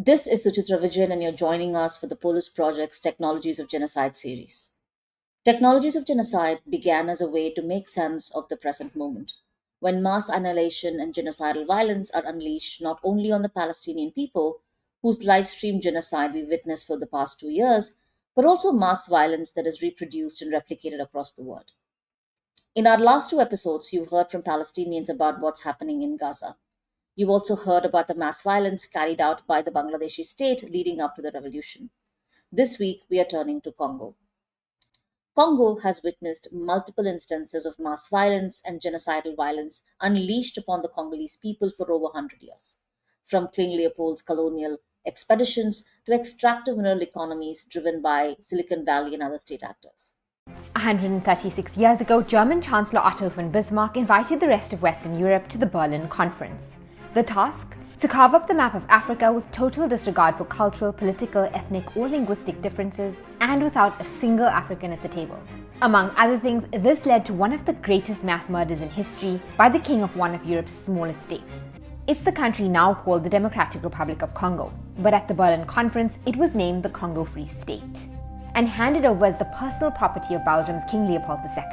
This is Suchitra Vijayan, and you're joining us for the Polis Project's Technologies of Genocide series. Technologies of Genocide began as a way to make sense of the present moment, when mass annihilation and genocidal violence are unleashed not only on the Palestinian people, whose live stream genocide we witnessed for the past 2 years, but also mass violence that is reproduced and replicated across the world. In our last two episodes, you've heard from Palestinians about what's happening in Gaza. You also heard about the mass violence carried out by the Bangladeshi state leading up to the revolution. This week, we are turning to Congo. Congo has witnessed multiple instances of mass violence and genocidal violence unleashed upon the Congolese people for over 100 years, from King Leopold's colonial expeditions to extractive mineral economies driven by Silicon Valley and other state actors. 136 years ago, German Chancellor Otto von Bismarck invited the rest of Western Europe to the Berlin Conference. The task? To carve up the map of Africa with total disregard for cultural, political, ethnic, or linguistic differences, and without a single African at the table. Among other things, this led to one of the greatest mass murders in history by the king of one of Europe's smallest states. It's the country now called the Democratic Republic of Congo, but at the Berlin Conference, it was named the Congo Free State, and handed over as the personal property of Belgium's King Leopold II.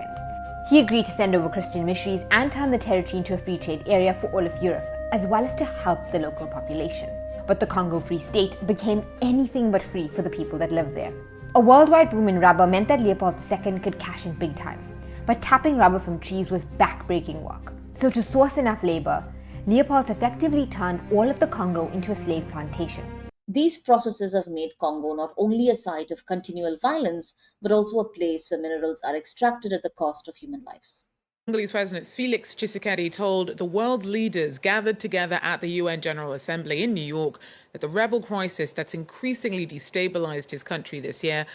He agreed to send over Christian missionaries and turn the territory into a free trade area for all of Europe, as well as to help the local population. But the Congo Free State became anything but free for the people that lived there. A worldwide boom in rubber meant that Leopold II could cash in big time. But tapping rubber from trees was back-breaking work. So to source enough labor, Leopold effectively turned all of the Congo into a slave plantation. These processes have made Congo not only a site of continual violence, but also a place where minerals are extracted at the cost of human lives. Congolese President Felix Tshisekedi told the world's leaders gathered together at the UN General Assembly in New York that the rebel crisis that's increasingly destabilized his country this year.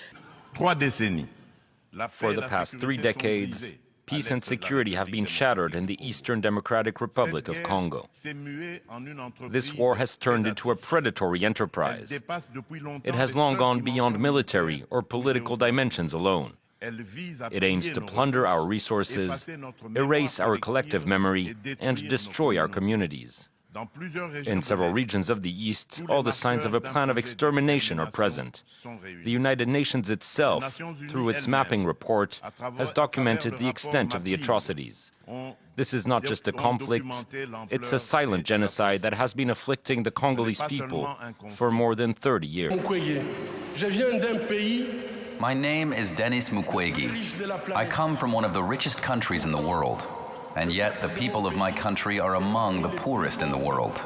For the past 3 decades, peace and security have been shattered in the Eastern Democratic Republic of Congo. This war has turned into a predatory enterprise. It has long gone beyond military or political dimensions alone. It aims to plunder our resources, erase our collective memory, and destroy our communities. In several regions of the East, all the signs of a plan of extermination are present. The United Nations itself, through its mapping report, has documented the extent of the atrocities. This is not just a conflict, it's a silent genocide that has been afflicting the Congolese people for more than 30 years. My name is Denis Mukwege. I come from one of the richest countries in the world, and yet the people of my country are among the poorest in the world.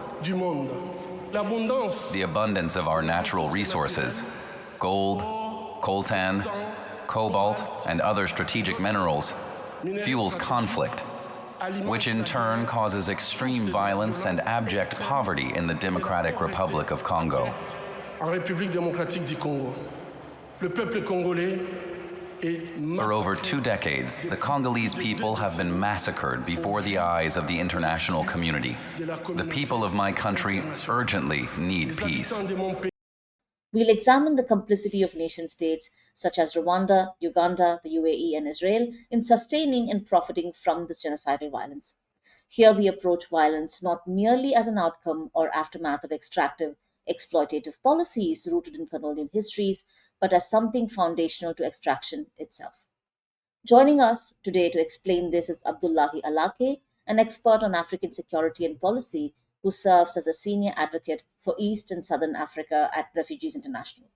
The abundance of our natural resources, gold, coltan, cobalt, and other strategic minerals, fuels conflict, which in turn causes extreme violence and abject poverty in the Democratic Republic of Congo. For over 2 decades, the Congolese people have been massacred before the eyes of the international community. The people of my country urgently need peace. We'll examine the complicity of nation states such as Rwanda, Uganda, the UAE, and Israel in sustaining and profiting from this genocidal violence. Here we approach violence not merely as an outcome or aftermath of extractive, exploitative policies rooted in colonial histories, but as something foundational to extraction itself. Joining us today to explain this is Abdullahi Halakhe, an expert on African security and policy who serves as a senior advocate for East and Southern Africa at Refugees International,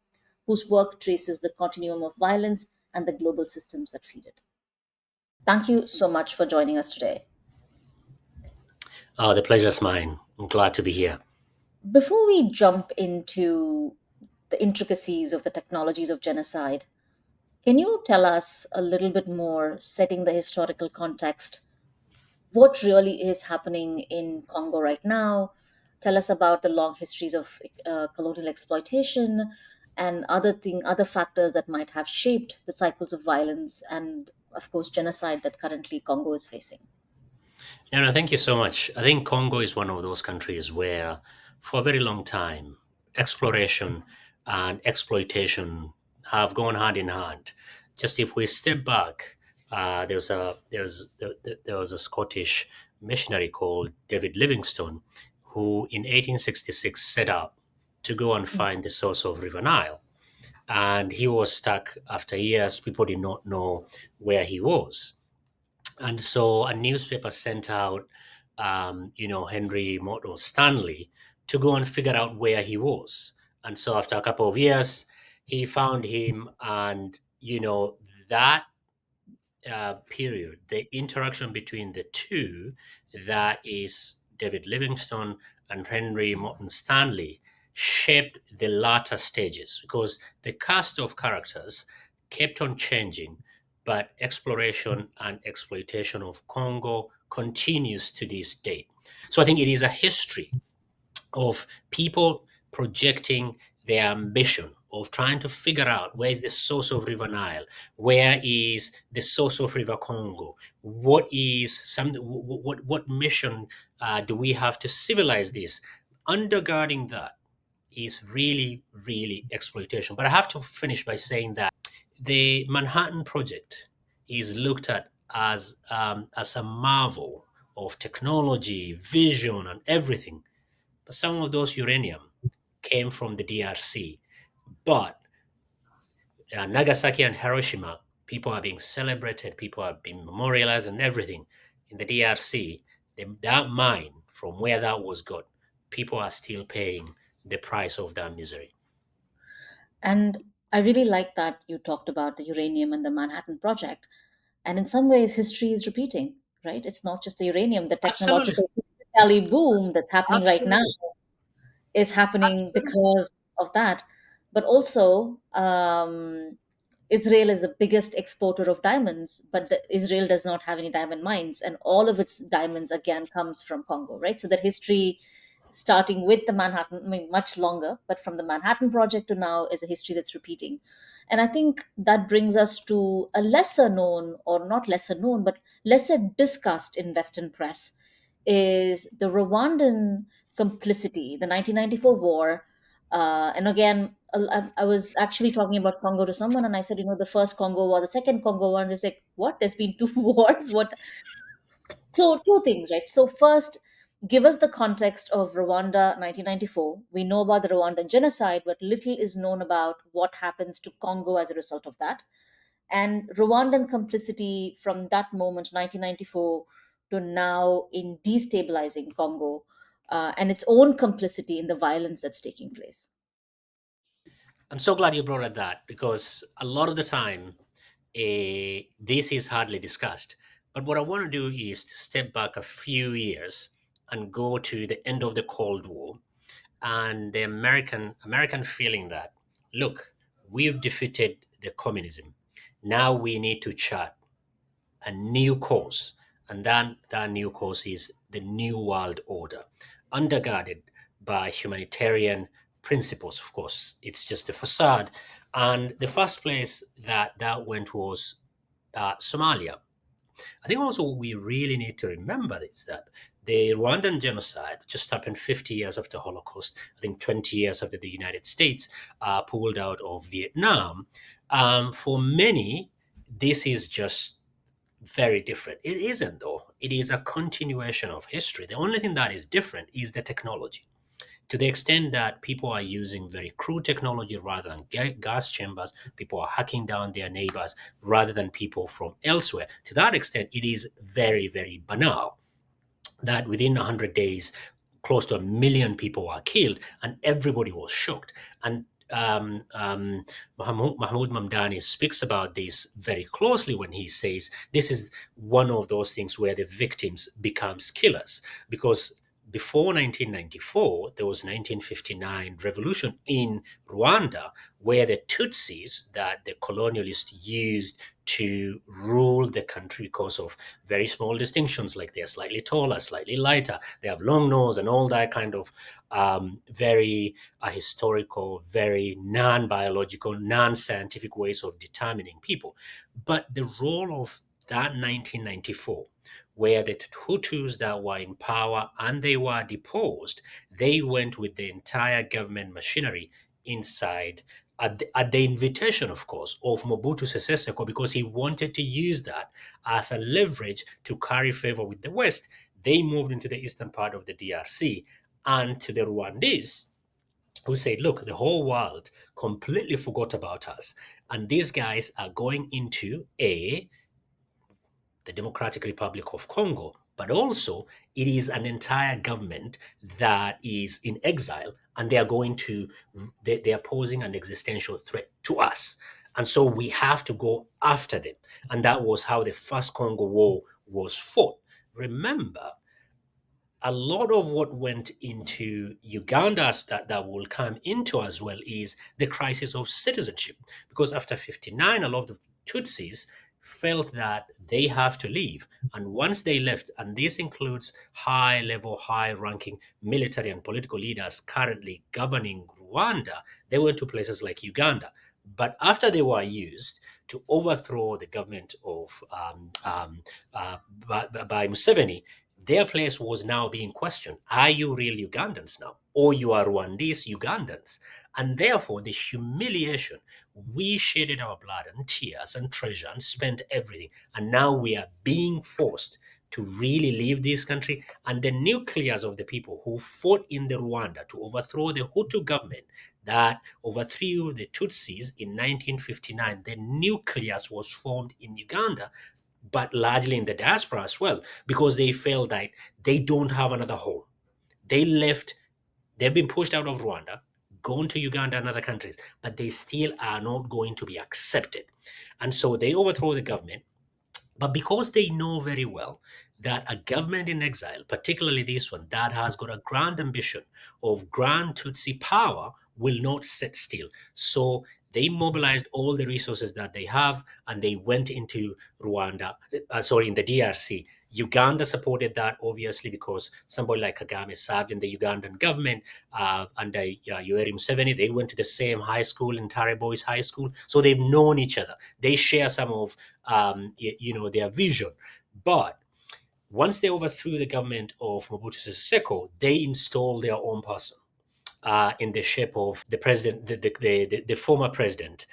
whose work traces the continuum of violence and the global systems that feed it. Thank you so much for joining us today. The pleasure is mine. I'm glad to be here. Before we jump into the intricacies of the technologies of genocide, can you tell us a little bit more, setting the historical context, what really is happening in Congo right now? Tell us about the long histories of colonial exploitation and other factors that might have shaped the cycles of violence and, of course, genocide that currently Congo is facing. Thank you so much. I think Congo is one of those countries where, for a very long time, exploration and exploitation have gone hand in hand. Just if we step back, there was a Scottish missionary called David Livingstone, who in 1866 set out to go and find the source of River Nile. And he was stuck after years. People did not know where he was. And so a newspaper sent out, Henry Morton Stanley to go and figure out where he was. And so after a couple of years, he found him, and that period, the interaction between the two, that is David Livingstone and Henry Morton Stanley, shaped the latter stages because the cast of characters kept on changing, but exploration and exploitation of Congo continues to this day. So I think it is a history of people projecting their ambition of trying to figure out where is the source of River Nile, where is the source of River Congo, what mission do we have to civilize this? Undergirding that is really, really exploitation. But I have to finish by saying that the Manhattan Project is looked at as a marvel of technology, vision, and everything. But some of those uranium came from the DRC. But Nagasaki and Hiroshima, people are being celebrated, people are being memorialized and everything. In the DRC, that mine, from where that was got, people are still paying the price of that misery. And I really like that you talked about the uranium and the Manhattan Project. And in some ways, history is repeating, right? It's not just the uranium, the Absolutely. technological boom that's happening right now Absolutely. is happening Absolutely. because of that. But also, Israel is the biggest exporter of diamonds, but Israel does not have any diamond mines, and all of its diamonds again comes from Congo, right? So that history, starting with the Manhattan, I mean, much longer, but from the Manhattan Project to now, is a history that's repeating. And I think that brings us to a lesser known, or not lesser known, but lesser discussed in Western press, is the Rwandan complicity, the 1994 war. And again, I was actually talking about Congo to someone, and I said, the first Congo war, the second Congo war, and they like, what? There's been two wars? What? So, two things, right? So, first, give us the context of Rwanda 1994. We know about the Rwandan genocide, but little is known about what happens to Congo as a result of that. And Rwandan complicity from that moment, 1994, to now in destabilizing Congo, and its own complicity in the violence that's taking place. I'm so glad you brought up that because a lot of the time, this is hardly discussed. But what I want to do is to step back a few years and go to the end of the Cold War and the American feeling that, look, we've defeated the communism. Now we need to chart a new course, and then that new course is the new world order, undergirded by humanitarian principles. Of course, it's just a facade. And the first place that went was Somalia. I think also we really need to remember is that the Rwandan genocide just happened 50 years after Holocaust. I think 20 years after the United States pulled out of Vietnam. For many, this is just very different. It isn't, though. It is a continuation of history. The only thing that is different is the technology. To the extent that people are using very crude technology rather than gas chambers, people are hacking down their neighbors rather than people from elsewhere. To that extent, it is very, very banal that within 100 days, close to 1 million people were killed, and everybody was shocked. And Mahmoud Mamdani speaks about this very closely when he says this is one of those things where the victims becomes killers, because before 1994 there was 1959 revolution in Rwanda, where the Tutsis that the colonialists used to rule the country because of very small distinctions, like they're slightly taller, slightly lighter, they have long nose and all that kind of very historical, very non-biological, non-scientific ways of determining people. But the role of that 1994, where the Hutus that were in power and they were deposed, they went with the entire government machinery inside at the invitation, of course, of Mobutu Sese Seko, because he wanted to use that as a leverage to carry favor with the West. They moved into the eastern part of the DRC, and to the Rwandese, who said, look, the whole world completely forgot about us. And these guys are going into the Democratic Republic of Congo, but also it is an entire government that is in exile, and they are they are posing an existential threat to us. And so we have to go after them. And that was how the first Congo War was fought. Remember, a lot of what went into Uganda that will come into as well is the crisis of citizenship. Because after 59, a lot of Tutsis felt that they have to leave. And once they left, and this includes high level, high ranking military and political leaders currently governing Rwanda, they went to places like Uganda. But after they were used to overthrow the government of by Museveni, their place was now being questioned. Are you real Ugandans now? Or you are Rwandese Ugandans? And therefore, the humiliation, we shedded our blood and tears and treasure and spent everything. And now we are being forced to really leave this country. And the nucleus of the people who fought in the Rwanda to overthrow the Hutu government that overthrew the Tutsis in 1959, the nucleus was formed in Uganda, but largely in the diaspora as well, because they felt that they don't have another home. They left, they've been pushed out of Rwanda, gone to Uganda and other countries, but they still are not going to be accepted. And so they overthrow the government. But because they know very well that a government in exile, particularly this one, that has got a grand ambition of grand Tutsi power, will not sit still. So they mobilized all the resources that they have and they went into in the DRC. Uganda supported that, obviously, because somebody like Kagame served in the Ugandan government under Yoweri Museveni. They went to the same high school in Tare Boys High School. So they've known each other. They share some of their vision. But once they overthrew the government of Mobutu Sese Seko, they installed their own person in the shape of the president, the former president.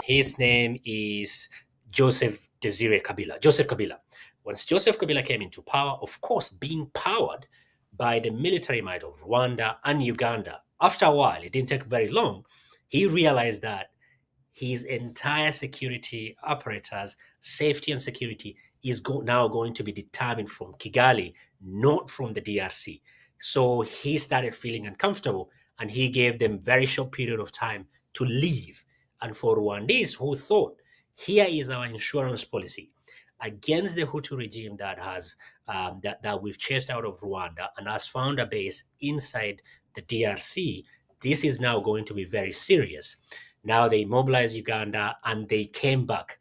His name is Joseph Desire Kabila. Joseph Kabila. Once Joseph Kabila came into power, of course, being powered by the military might of Rwanda and Uganda, after a while, it didn't take very long, he realized that his entire security apparatus, safety and security, is now going to be determined from Kigali, not from the DRC. So he started feeling uncomfortable, and he gave them very short period of time to leave. And for Rwandese who thought, here is our insurance policy against the Hutu regime that has that we've chased out of Rwanda and has found a base inside the DRC, this is now going to be very serious. Now they mobilized Uganda and they came back.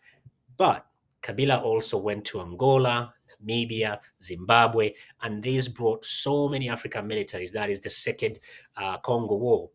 But Kabila also went to Angola, Namibia, Zimbabwe, and this brought so many African militaries. That is the second Congo War.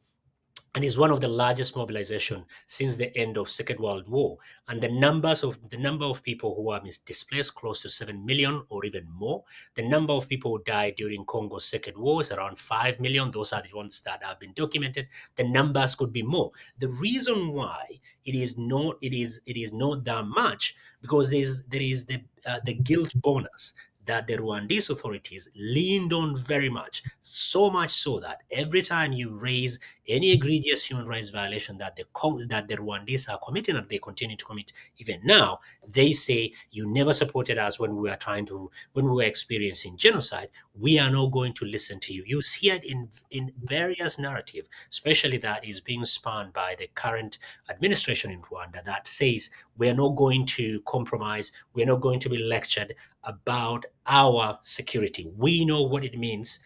And is one of the largest mobilization since the end of Second World War. And the number of people who are displaced, close to 7 million or even more. The number of people who died during Congo's Second War is around 5 million. Those are the ones that have been documented. The numbers could be more. The reason why it is not that much, because there is the guilt bonus that the Rwandese authorities leaned on very much, so much so that every time you raise any egregious human rights violation that the Rwandese are committing, and they continue to commit even now, they say, you never supported us when we were experiencing genocide. We are not going to listen to you. You see it in various narrative, especially that is being spun by the current administration in Rwanda, that says we are not going to compromise, we are not going to be lectured about our security. We know what it means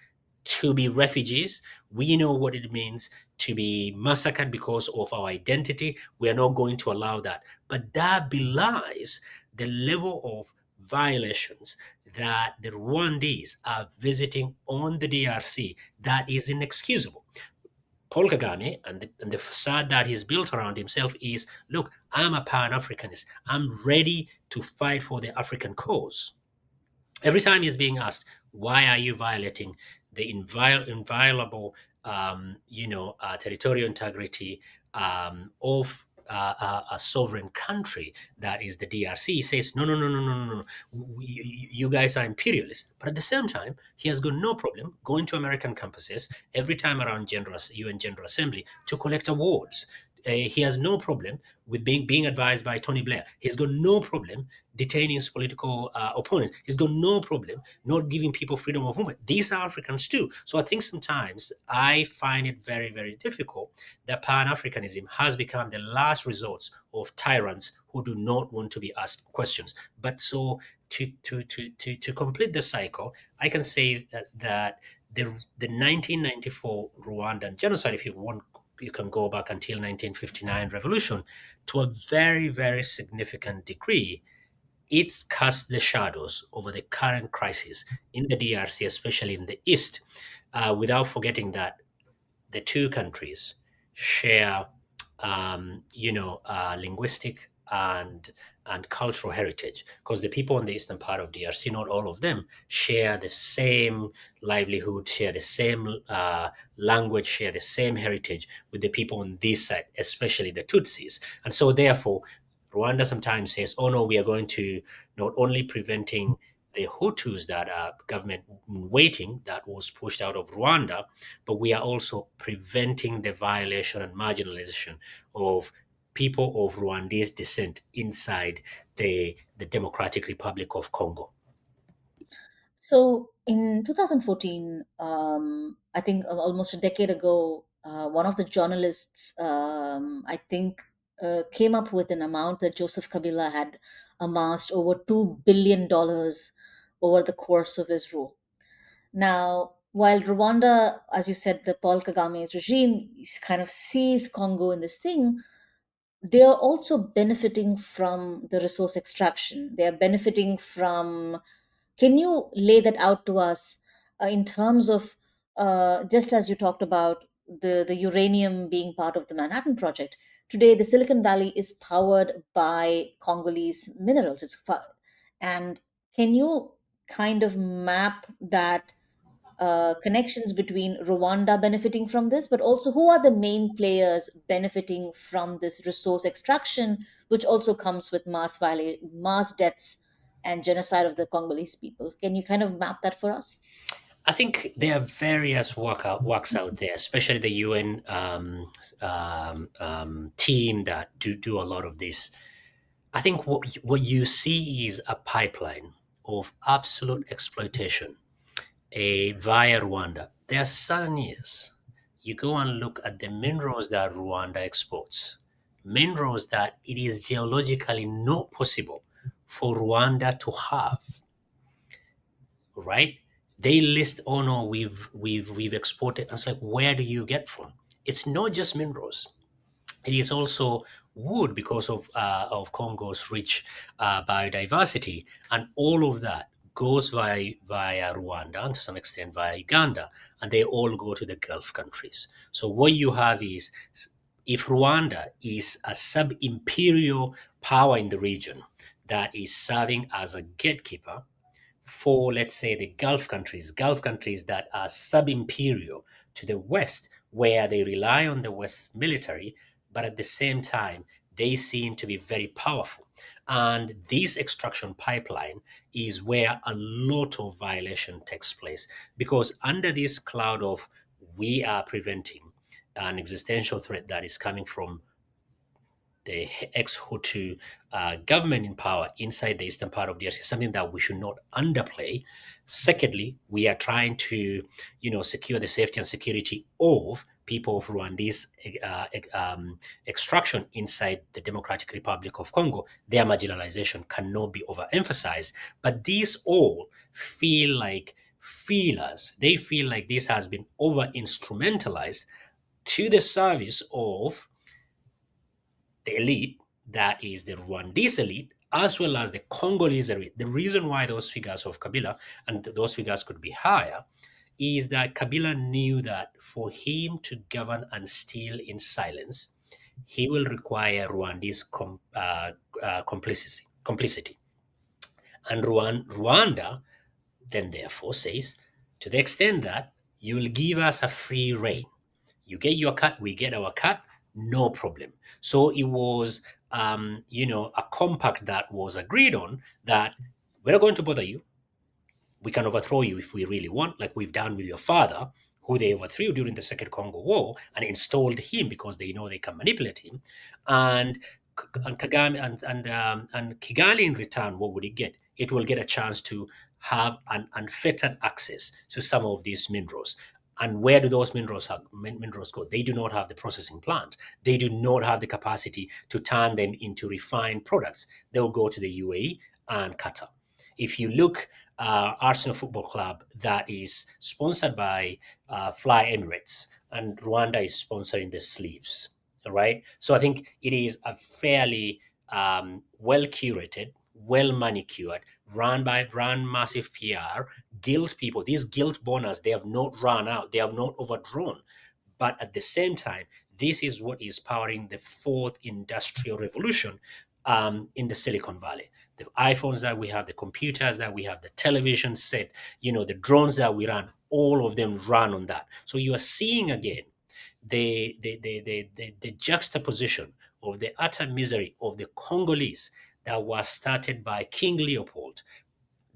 to be refugees. We know what it means to be massacred because of our identity. We are not going to allow that. But that belies the level of violations that the Rwandese are visiting on the DRC that is inexcusable. Paul Kagame and the facade that he's built around himself is, look, I'm a Pan-Africanist. I'm ready to fight for the African cause. Every time he's being asked, why are you violating the inviolable, territorial integrity of a sovereign country that is the DRC says, no, no, no, no, no, no, no, you guys are imperialist. But at the same time, he has got no problem going to American campuses every time around UN General Assembly to collect awards. He has no problem with being advised by Tony Blair. He's got no problem detaining his political opponents. He's got no problem not giving people freedom of movement. These are Africans too. So I think sometimes I find it very, very difficult that Pan-Africanism has become the last resort of tyrants who do not want to be asked questions. But so to complete the cycle, I can say that the 1994 Rwandan genocide, if you want, you can go back until 1959 revolution, to a very, very significant degree, it's cast the shadows over the current crisis in the DRC, especially in the east, without forgetting that the two countries share, linguistic and cultural heritage. Because the people in the eastern part of DRC, not all of them, share the same livelihood, share the same language, share the same heritage with the people on this side, especially the Tutsis. And so, therefore, Rwanda sometimes says, "Oh no, we are going to not only preventing the Hutus that are government waiting that was pushed out of Rwanda, but we are also preventing the violation and marginalization of people of Rwandese descent inside the Democratic Republic of Congo." So in 2014, I think almost a decade ago, one of the journalists, I think, came up with an amount that Joseph Kabila had amassed over $2 billion over the course of his rule. Now, while Rwanda, as you said, the Paul Kagame's regime kind of sees Congo in this thing, they are also benefiting from the resource extraction. They are benefiting from, can you lay that out to us in terms of, just as you talked about the uranium being part of the Manhattan Project? Today, the Silicon Valley is powered by Congolese minerals. And can you kind of map that connections between Rwanda benefiting from this, but also who are the main players benefiting from this resource extraction, which also comes with mass deaths and genocide of the Congolese people? Can you kind of map that for us? I think there are various works out there, especially the UN team that do a lot of this. I think what you see is a pipeline of absolute exploitation via Rwanda. There are certain years you go and look at the minerals that Rwanda exports, minerals that it is geologically not possible for Rwanda to have, right? They list, oh no, we've exported. And it's like, where do you get from? It's not just minerals. It is also wood because of Congo's rich biodiversity, and all of that goes via Rwanda and to some extent via Uganda, and they all go to the Gulf countries. So what you have is, if Rwanda is a sub-imperial power in the region that is serving as a gatekeeper for, let's say, the Gulf countries that are sub-imperial to the West, where they rely on the West military, but at the same time, they seem to be very powerful. And this extraction pipeline is where a lot of violation takes place, because under this cloud of we are preventing an existential threat that is coming from the ex-Hutu government in power inside the eastern part of DRC, something that we should not underplay. Secondly, we are trying to, secure the safety and security of people of Rwandese extraction inside the Democratic Republic of Congo. Their marginalization cannot be overemphasized, but these all feel like feelers. They feel like this has been over-instrumentalized to the service of the elite, that is the Rwandese elite, as well as the Congolese elite. The reason why those figures of Kabila and those figures could be higher is that Kabila knew that for him to govern and steal in silence, he will require Rwandese complicity. And Rwanda then therefore says, to the extent that you will give us a free reign, you get your cut, we get our cut, no problem. So it was, a compact that was agreed on that we're not going to bother you. We can overthrow you if we really want, like we've done with your father, who they overthrew during the Second Congo War and installed him because they know they can manipulate him. And and Kagame and Kigali in return, what would it get? It will get a chance to have an unfettered access to some of these minerals. And where do those minerals go? They do not have the processing plant. They do not have the capacity to turn them into refined products. They will go to the UAE and Qatar. If you look, Arsenal Football Club that is sponsored by Fly Emirates, and Rwanda is sponsoring the sleeves. All right. So I think it is a fairly well curated, well manicured, run massive PR, guilt people. These guilt boners, they have not run out, they have not overdrawn. But at the same time, this is what is powering the fourth industrial revolution in the Silicon Valley. The iPhones that we have, the computers that we have, the television set, the drones that we run, all of them run on that. So you are seeing again the juxtaposition of the utter misery of the Congolese that was started by King Leopold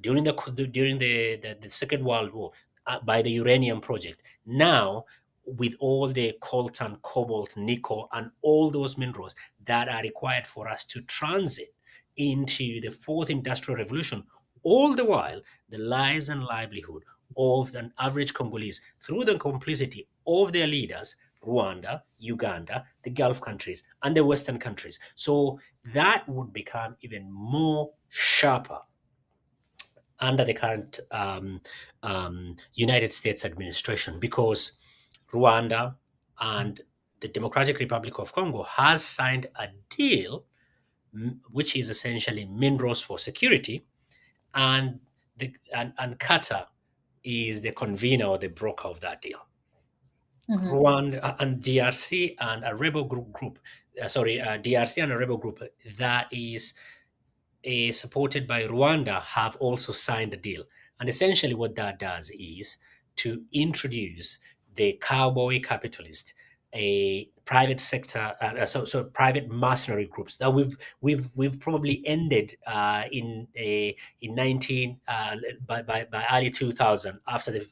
during the Second World War by the uranium project. Now, with all the coltan, cobalt, nickel, and all those minerals that are required for us to transit into the fourth industrial revolution, all the while the lives and livelihood of an average Congolese through the complicity of their leaders, Rwanda, Uganda, the Gulf countries, and the Western countries. So that would become even more sharper under the current United States administration, because Rwanda and the Democratic Republic of Congo has signed a deal, which is essentially minerals for security, and and Qatar is the convener or the broker of that deal. Mhm. Rwanda and DRC and a rebel group, DRC and a rebel group that is supported by Rwanda have also signed a deal. And essentially, what that does is to introduce the cowboy capitalist, a private sector, so private mercenary groups that we've probably ended in 19 by early 2000, after the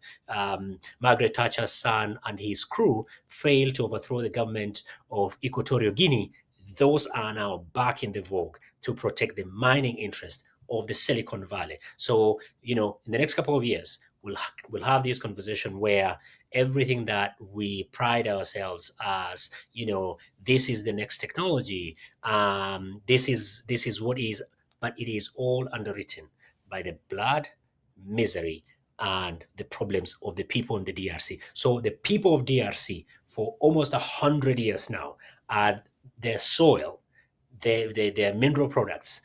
Margaret Thatcher's son and his crew failed to overthrow the government of Equatorial Guinea. Those are now back in the vogue to protect the mining interest of the Silicon Valley. So, in the next couple of years, we'll have this conversation where everything that we pride ourselves as, this is the next technology, this is what is, but it is all underwritten by the blood, misery, and the problems of the people in the DRC. So the people of DRC for almost 100 years now are their soil, their mineral products.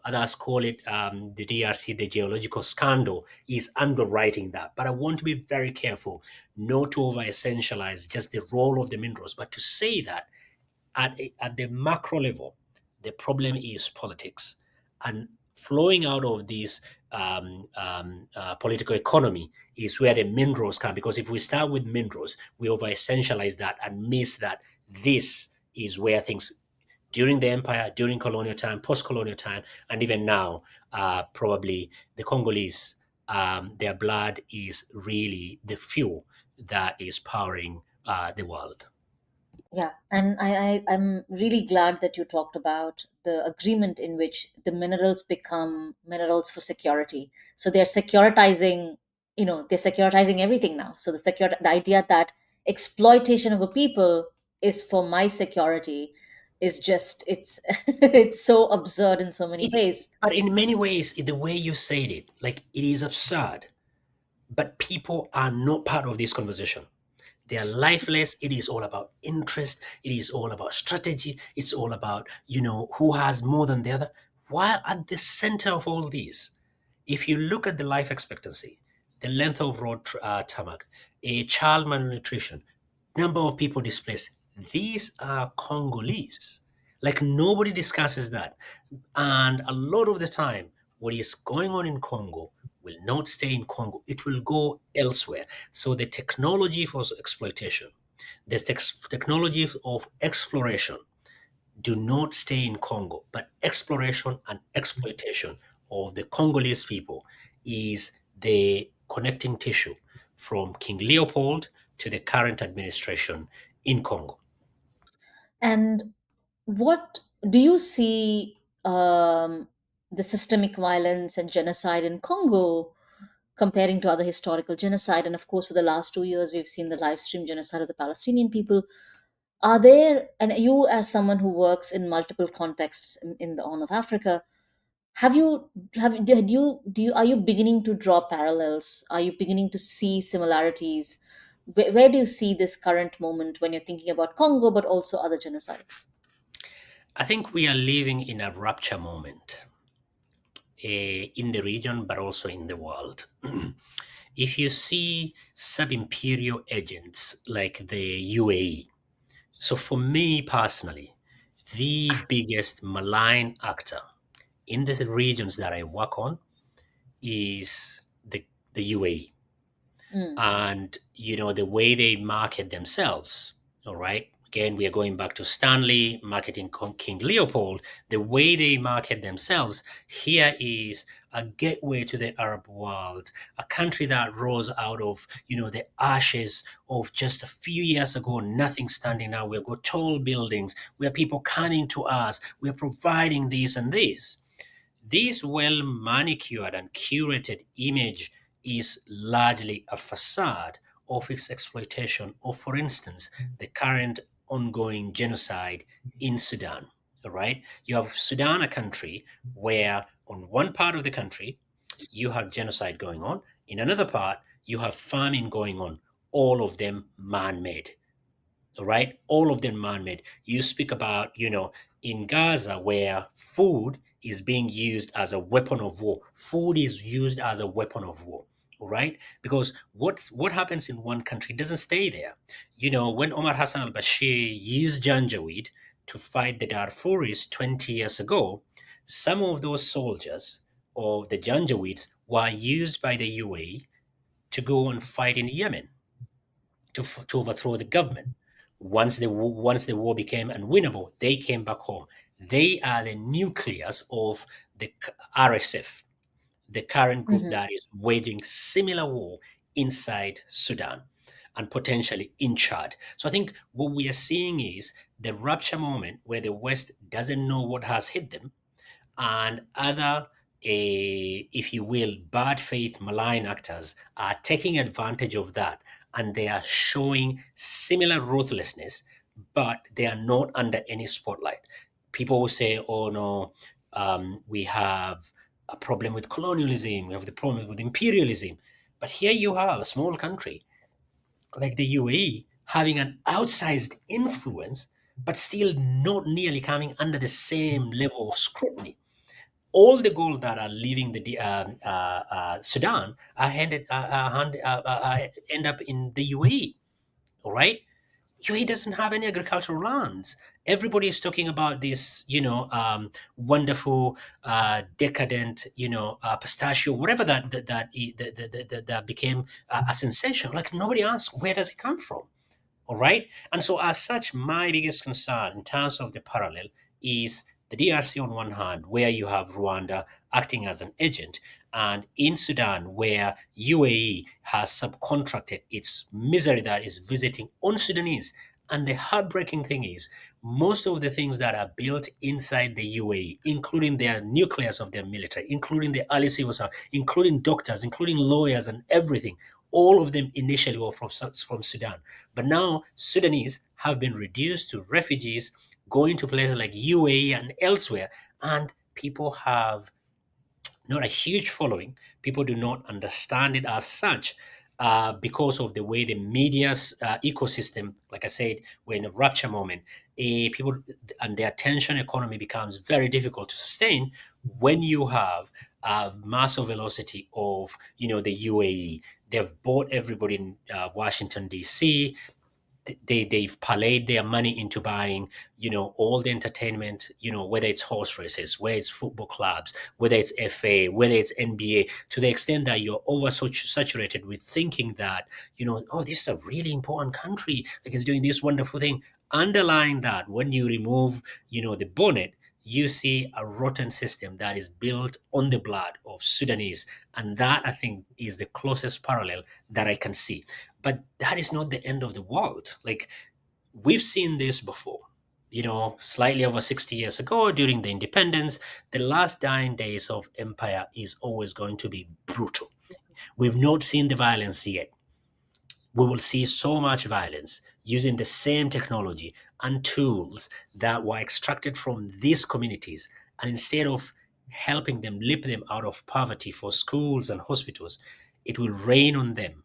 Others call it, the DRC, the geological scandal is underwriting that. But I want to be very careful not to over essentialize just the role of the minerals, but to say that at the macro level, the problem is politics. And flowing out of this political economy is where the minerals come. Because if we start with minerals, we over essentialize that and miss that this is where things during the empire, during colonial time, post colonial time, and even now, probably the Congolese, their blood is really the fuel that is powering the world. Yeah, and I'm really glad that you talked about the agreement in which the minerals become minerals for security. So they're securitizing, they're securitizing everything now. So the idea that exploitation of a people is for my security is just it's it's so absurd in so many It, ways. but in many ways, the way you said it, like it is absurd. But people are not part of this conversation. They are lifeless. It is all about interest. It is all about strategy. It's all about, who has more than the other. While at the center of all this, if you look at the life expectancy, the length of road tarmac, a child malnutrition, number of people displaced, these are Congolese. Like nobody discusses that. And a lot of the time, what is going on in Congo will not stay in Congo. It will go elsewhere. So the technology for exploitation, The technologies of exploration do not stay in Congo, but exploration and exploitation of the Congolese people is the connecting tissue from King Leopold to the current administration in Congo. And what do you see the systemic violence and genocide in Congo comparing to other historical genocide? And of course, for the last 2 years, we've seen the live stream genocide of the Palestinian people. Are there, and you as someone who works in multiple contexts in the Horn of Africa, have you are you beginning to draw parallels? Are you beginning to see similarities? Where do you see this current moment when you're thinking about Congo, but also other genocides? I think we are living in a rupture moment in the region, but also in the world. If you see sub imperial agents like the UAE, so for me personally, the biggest malign actor in the regions that I work on is the UAE. Mm. And the way they market themselves. All right, again, we are going back to Stanley marketing King Leopold. The way they market themselves here is a gateway to the Arab world, a country that rose out of the ashes of just a few years ago, nothing standing now. We've got tall buildings, we have people coming to us, we are providing this and this. This well manicured and curated image is largely a facade of its exploitation of, for instance, the current ongoing genocide in Sudan. All right. You have Sudan, a country where on one part of the country, you have genocide going on. In another part, you have famine going on, all of them man made. All right, all of them man-made. You speak about in Gaza where food is being used as a weapon of war. Food is used as a weapon of war. All right, because what happens in one country doesn't stay there. When Omar Hassan al-Bashir used Janjaweed to fight the Darfuris 20 years ago, some of those soldiers or the Janjaweeds were used by the UAE to go and fight in Yemen to overthrow the government. Once the war became unwinnable, they came back home. They are the nucleus of the RSF, the current group Mhm. that is waging similar war inside Sudan and potentially in Chad. So I think what we are seeing is the rupture moment where the West doesn't know what has hit them, and other, if you will, bad faith malign actors are taking advantage of that, and they are showing similar ruthlessness, but they are not under any spotlight. People will say, oh no, we have a problem with colonialism, we have the problem with imperialism. But here you have a small country like the UAE having an outsized influence, but still not nearly coming under the same level of scrutiny. All the gold that are leaving the Sudan are end up in the UAE. All right, UAE doesn't have any agricultural lands. Everybody is talking about this, wonderful, decadent, pistachio, whatever that became a sensation. Like nobody asked, where does it come from? All right. And so, as such, my biggest concern in terms of the parallel is the DRC on one hand, where you have Rwanda acting as an agent, and in Sudan, where UAE has subcontracted its misery that is visiting on Sudanese. And the heartbreaking thing is, most of the things that are built inside the UAE, including their nucleus of their military, including the early civil service, including doctors, including lawyers, and everything, all of them initially were from Sudan. But now Sudanese have been reduced to refugees going to places like UAE and elsewhere, and people have not a huge following. People do not understand it as such because of the way the media's ecosystem, like I said, we're in a rupture moment. People and the attention economy becomes very difficult to sustain when you have a massive velocity of the UAE. They've bought everybody in Washington D.C. they've parlayed their money into buying, all the entertainment, whether it's horse races, whether it's football clubs, whether it's FA, whether it's NBA, to the extent that you're over saturated with thinking that, oh, this is a really important country, like it's doing this wonderful thing. Underlying that, when you remove, the bonnet, you see a rotten system that is built on the blood of Sudanese. And that, I think, is the closest parallel that I can see. But that is not the end of the world. Like, we've seen this before. Slightly over 60 years ago, during the independence, the last dying days of empire is always going to be brutal. We've not seen the violence yet. We will see so much violence using the same technology and tools that were extracted from these communities. And instead of helping them, lift them out of poverty for schools and hospitals, it will rain on them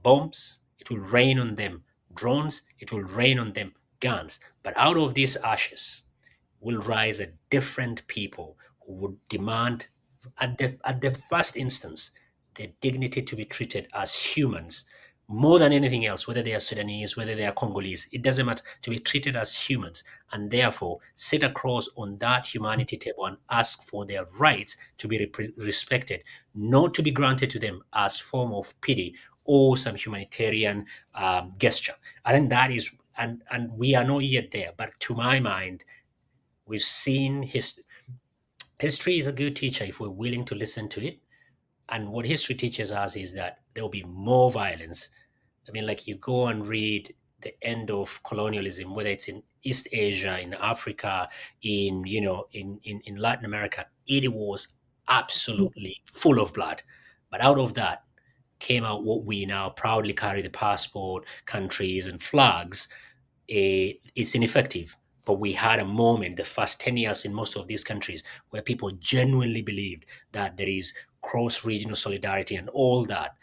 bombs, it will rain on them drones, it will rain on them guns. But out of these ashes will rise a different people who would demand, at the first instance, their dignity to be treated as humans more than anything else, whether they are Sudanese, whether they are Congolese, it doesn't matter, to be treated as humans, and therefore sit across on that humanity table and ask for their rights to be respected, not to be granted to them as form of pity or some humanitarian gesture. I think that is, and we are not yet there, but to my mind, we've seen history is a good teacher if we're willing to listen to it. And what history teaches us is that there will be more violence. I mean, like, you go and read the end of colonialism, whether it's in East Asia, in Africa, in Latin America, it was absolutely full of blood. But out of that came out what we now proudly carry, the passport, countries, and flags. It's ineffective. But we had a moment, the first 10 years in most of these countries, where people genuinely believed that there is cross-regional solidarity and all that.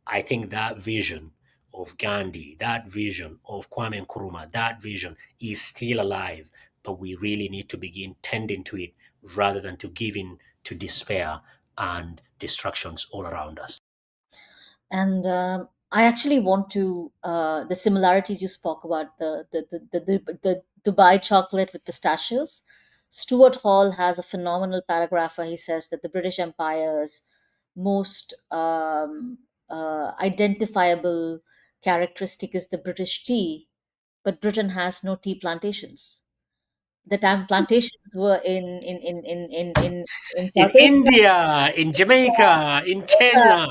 I think that vision of Gandhi, that vision of Kwame Nkrumah, that vision is still alive. But we really need to begin tending to it rather than to give in to despair and distractions all around us. And I actually want to the similarities you spoke about, the Dubai chocolate with pistachios. Stuart Hall has a phenomenal paragraph where he says that the British Empire's most identifiable characteristic is the British tea, but Britain has no tea plantations. The time plantations were in In South Asia. India, in Jamaica, in Kenya.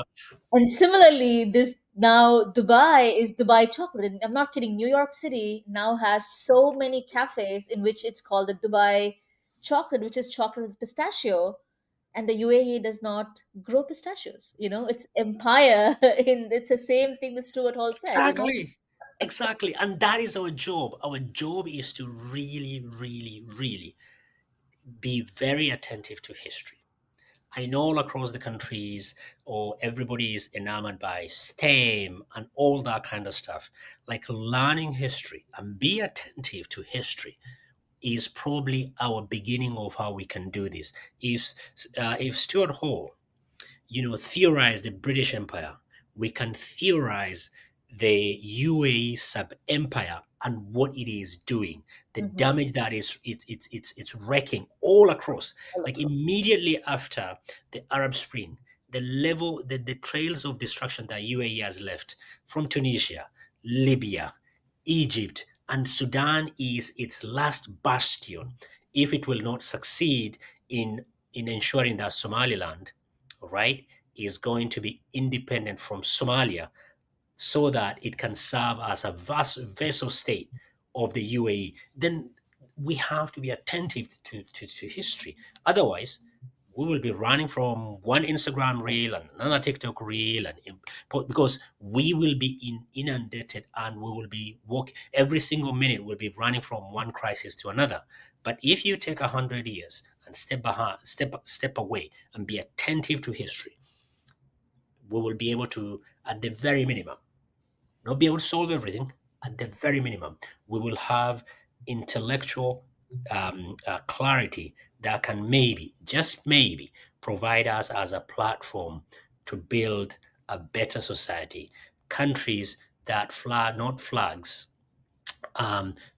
And similarly, this now Dubai is Dubai chocolate. And I'm not kidding. New York City now has so many cafes in which it's called the Dubai chocolate, which is chocolate with pistachio. And the UAE does not grow pistachios. It's empire. It's the same thing that Stuart Hall said. Exactly. Exactly. And that is our job. Our job is to really, really, really be very attentive to history. I know all across the countries, or everybody is enamored by STEM and all that kind of stuff. Like, learning history and be attentive to history is probably our beginning of how we can do this. If Stuart Hall, theorize the British Empire, we can theorize the UAE sub-empire and what it is doing, the Mhm. damage that it's wrecking all across. All Like, across. immediately after the Arab Spring, the trails of destruction that UAE has left from Tunisia, Libya, Egypt, and Sudan is its last bastion. If it will not succeed in ensuring that Somaliland, right, is going to be independent from Somalia, so that it can serve as a vassal state of the UAE, then we have to be attentive to history. Otherwise, we will be running from one Instagram reel and another TikTok reel, because we will be inundated, and we will be every single minute. We'll be running from one crisis to another. But if you take 100 years and step away and be attentive to history, we will be able to, at the very minimum, not be able to solve everything. At the very minimum, we will have intellectual clarity that can maybe, just maybe, provide us as a platform to build a better society. Countries that flag, not flags,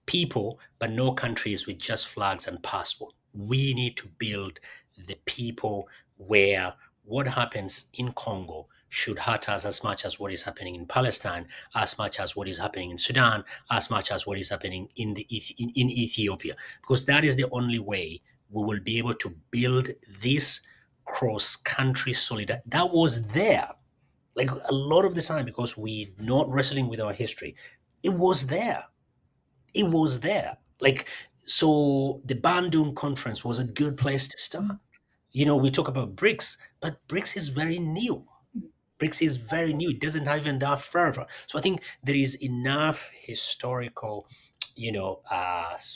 people, but no countries with just flags and passport. We need to build the people where what happens in Congo should hurt us as much as what is happening in Palestine, as much as what is happening in Sudan, as much as what is happening in in Ethiopia, because that is the only way we will be able to build this cross-country solidarity that was there. Like a lot of the time, because we're not wrestling with our history, it was there. It was there. Like, so the Bandung conference was a good place to start. You know, we talk about BRICS, but BRICS is very new. BRICS is very new. It doesn't have even that fervor. So I think there is enough historical,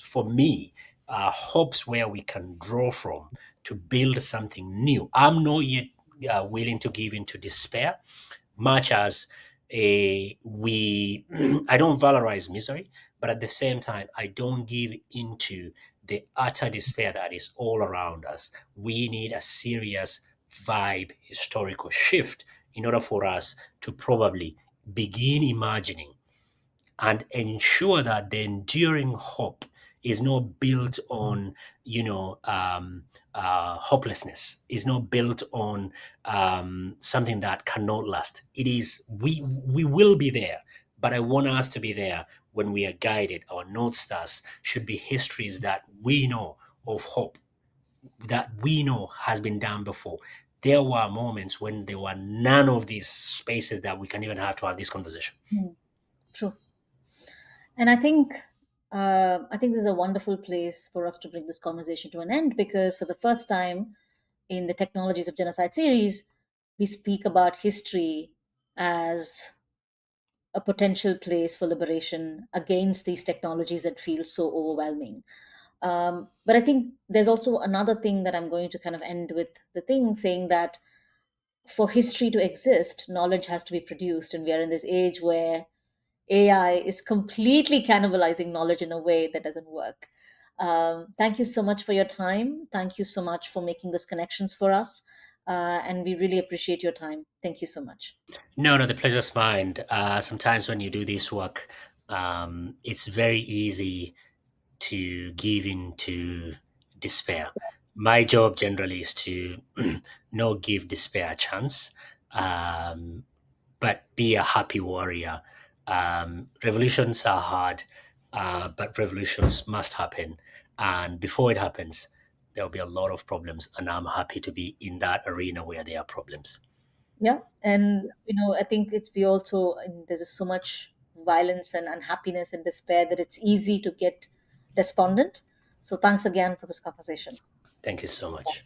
for me, hopes where we can draw from to build something new. I'm not yet willing to give into despair, much as we I don't valorize misery, but at the same time I don't give into the utter despair that is all around us. We need a serious vibe historical shift in order for us to probably begin imagining and ensure that the enduring hope is not built on hopelessness, is not built on something that cannot last. It is, we will be there, but I want us to be there when we are guided. Our north stars should be histories that we know of hope, that we know has been done before. There were moments when there were none of these spaces that we can even have to have this conversation. True. And I think this is a wonderful place for us to bring this conversation to an end, because for the first time in the Technologies of Genocide series, we speak about history as a potential place for liberation against these technologies that feel so overwhelming. But I think there's also another thing that I'm going to kind of end with the thing saying that for history to exist, knowledge has to be produced. And we are in this age where AI is completely cannibalizing knowledge in a way that doesn't work. Thank you so much for your time. Thank you so much for making those connections for us. And we really appreciate your time. Thank you so much. No, no, the pleasure's mine. Sometimes when you do this work, it's very easy to give in to despair. My job generally is to not give despair a chance, but be a happy warrior. Revolutions are hard, but revolutions must happen. And before it happens, there'll be a lot of problems. And I'm happy to be in that arena where there are problems. Yeah. And, I think it's, we also, and there's so much violence and unhappiness and despair that it's easy to get despondent. So thanks again for this conversation. Thank you so much.